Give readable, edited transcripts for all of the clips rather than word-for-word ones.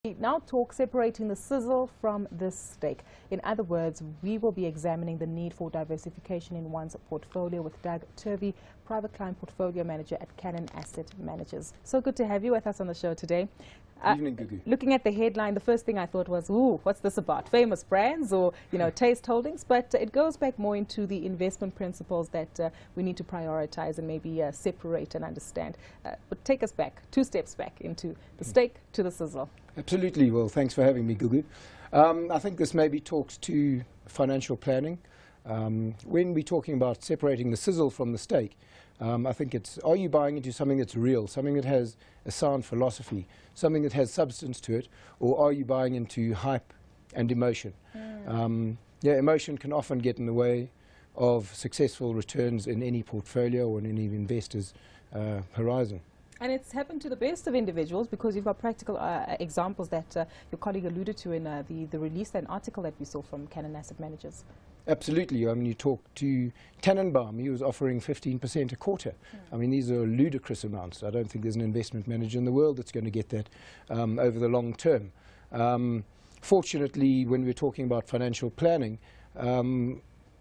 We now talk separating the sizzle from the steak. In other words, we will be examining the need for diversification in one's portfolio with Doug Turvey, Private Client Portfolio Manager at Cannon Asset Managers. So good to have you with us on the show today. Evening, Gugu. Looking at the headline, the first thing I thought was, ooh, what's this about? Famous brands or, taste holdings? But it goes back more into the investment principles that we need to prioritize and maybe separate and understand. But take us back, 2 steps back into the steak to the sizzle. Absolutely. Well, thanks for having me, Gugu. I think this maybe talks to financial planning. When we're talking about separating the sizzle from the steak, I think it's, are you buying into something that's real, something that has a sound philosophy, something that has substance to it, or are you buying into hype and emotion? Emotion can often get in the way of successful returns in any portfolio or in any investor's horizon. And it's happened to the best of individuals because you've got practical examples that your colleague alluded to in the release, an article that we saw from Cannon Asset Managers. Absolutely. I mean, you talk to Tannenbaum, he was offering 15% a quarter. I mean, these are ludicrous amounts. I don't think there's an investment manager in the world that's going to get that over the long term. Fortunately, when we're talking about financial planning,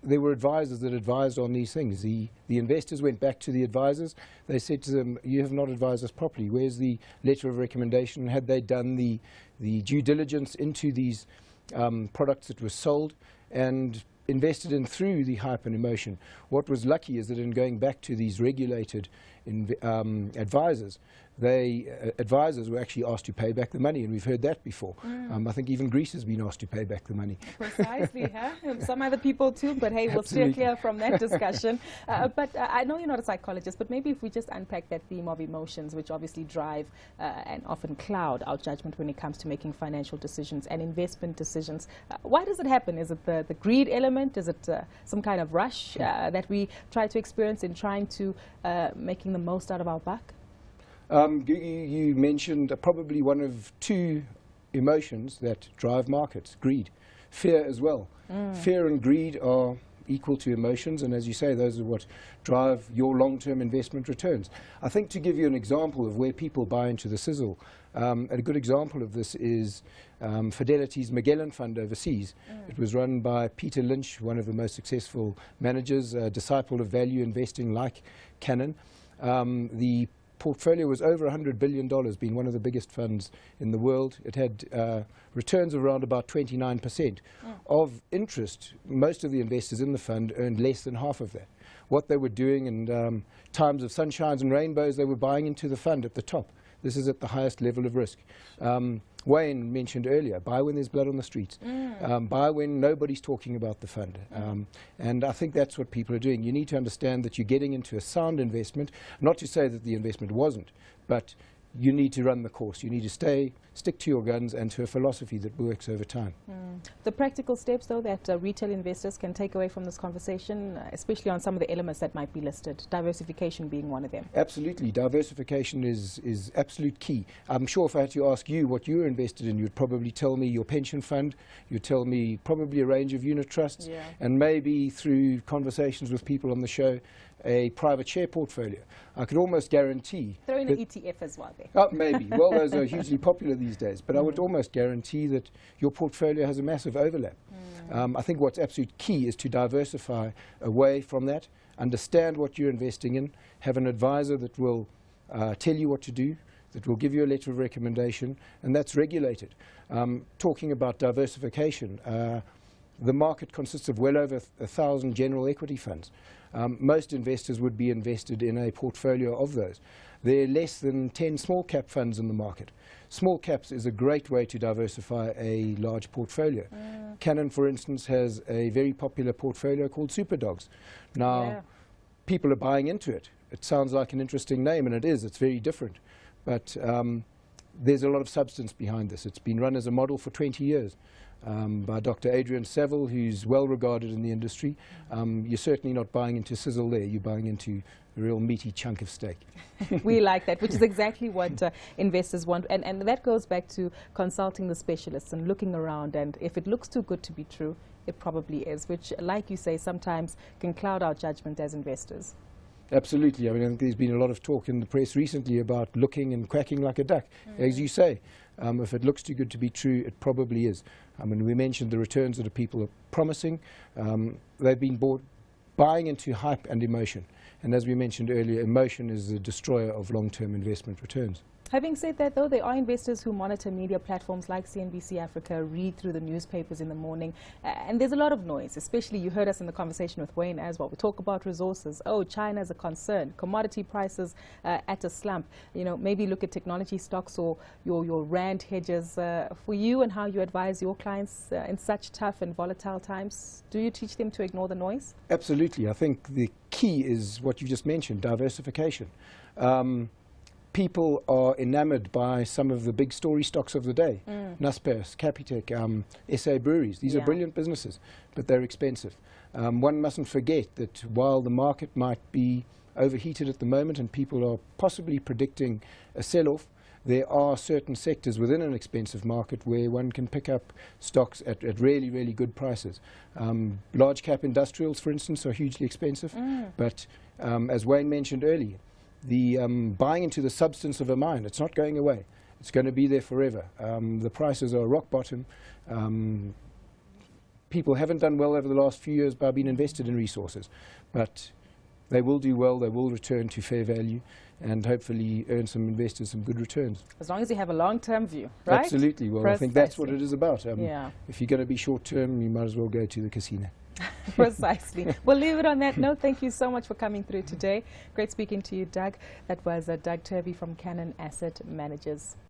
there were advisors that advised on these things. The investors went back to the advisors. They said to them, you have not advised us properly. Where's the letter of recommendation? Had they done the due diligence into these products that were sold and invested in through the hype and emotion? What was lucky is that in going back to these regulated advisors, advisors were actually asked to pay back the money, and we've heard that before. I think even Greece has been asked to pay back the money. Precisely, huh? Some other people too, but hey, we'll steer clear from that discussion. But I know you're not a psychologist, but maybe if we just unpack that theme of emotions, which obviously drive and often cloud our judgment when it comes to making financial decisions and investment decisions. Why does it happen? Is it the greed element? Is it some kind of rush that we try to experience in trying to making the most out of our buck? You mentioned probably one of 2 emotions that drive markets, greed, fear as well. Fear and greed are equal to emotions, and as you say, those are what drive your long-term investment returns. I think to give you an example of where people buy into the sizzle, a good example of this is Fidelity's Magellan Fund overseas. It was run by Peter Lynch, one of the most successful managers, a disciple of value investing like Cannon. The portfolio was over $100 billion, being one of the biggest funds in the world. It had returns of around about 29%. Of interest, most of the investors in the fund earned less than half of that. What they were doing in times of sunshines and rainbows, they were buying into the fund at the top. This is at the highest level of risk. Wayne mentioned earlier, buy when there's blood on the streets. Buy when nobody's talking about the fund. And I think that's what people are doing. You need to understand that you're getting into a sound investment, not to say that the investment wasn't, but you need to run the course. You need to stick to your guns and to a philosophy that works over time. The practical steps, though, that retail investors can take away from this conversation, especially on some of the elements that might be listed, diversification being one of them. Absolutely. Diversification is absolute key. I'm sure if I had to ask you what you're invested in, you'd probably tell me your pension fund, you'd tell me probably a range of unit trusts, and maybe through conversations with people on the show, a private share portfolio. I could almost guarantee... Throw in an ETF as well there. Oh, maybe. Well, those are hugely popular these days. But I would almost guarantee that your portfolio has a massive overlap. I think what's absolute key is to diversify away from that, understand what you're investing in, have an advisor that will tell you what to do, that will give you a letter of recommendation, and that's regulated. Talking about diversification, the market consists of well over 1,000 general equity funds. Most investors would be invested in a portfolio of those. There are less than 10 small cap funds in the market. Small caps is a great way to diversify a large portfolio. Cannon, for instance, has a very popular portfolio called Superdogs. Now, people are buying into it. It sounds like an interesting name, and it is. It's very different. But there's a lot of substance behind this. It's been run as a model for 20 years. By Dr. Adrian Saville, who's well regarded in the industry. You're certainly not buying into sizzle there, you're buying into a real meaty chunk of steak. We like that, which is exactly what investors want. And that goes back to consulting the specialists and looking around, and if it looks too good to be true, it probably is, which, like you say, sometimes can cloud our judgment as investors. Absolutely. I mean, I think there's been a lot of talk in the press recently about looking and quacking like a duck. As you say, if it looks too good to be true, it probably is. I mean, we mentioned the returns that the people are promising. They've been buying into hype and emotion. And as we mentioned earlier, emotion is the destroyer of long-term investment returns. Having said that, though, there are investors who monitor media platforms like CNBC Africa, read through the newspapers in the morning, and there's a lot of noise, especially you heard us in the conversation with Wayne as well. We talk about resources. Oh, China's a concern. Commodity prices at a slump. You know, maybe look at technology stocks or your rand hedges. For you and how you advise your clients in such tough and volatile times, do you teach them to ignore the noise? Absolutely. I think the key is what you just mentioned, diversification. People are enamored by some of the big story stocks of the day. Naspers, Capitec, SA Breweries. These are brilliant businesses, but they're expensive. One mustn't forget that while the market might be overheated at the moment and people are possibly predicting a sell-off, there are certain sectors within an expensive market where one can pick up stocks at really, really good prices. Large cap industrials, for instance, are hugely expensive, but as Wayne mentioned earlier, the buying into the substance of a mine, it's not going away. It's going to be there forever. The prices are rock bottom. People haven't done well over the last few years by being invested in resources, but they will do well, they will return to fair value and hopefully earn some investors some good returns. As long as you have a long-term view, right? Absolutely. Well, I think that's what it is about. If you're going to be short-term, you might as well go to the casino. Precisely. We'll leave it on that note. Thank you so much for coming through today. Great speaking to you, Doug. That was Doug Turvey from Cannon Asset Managers.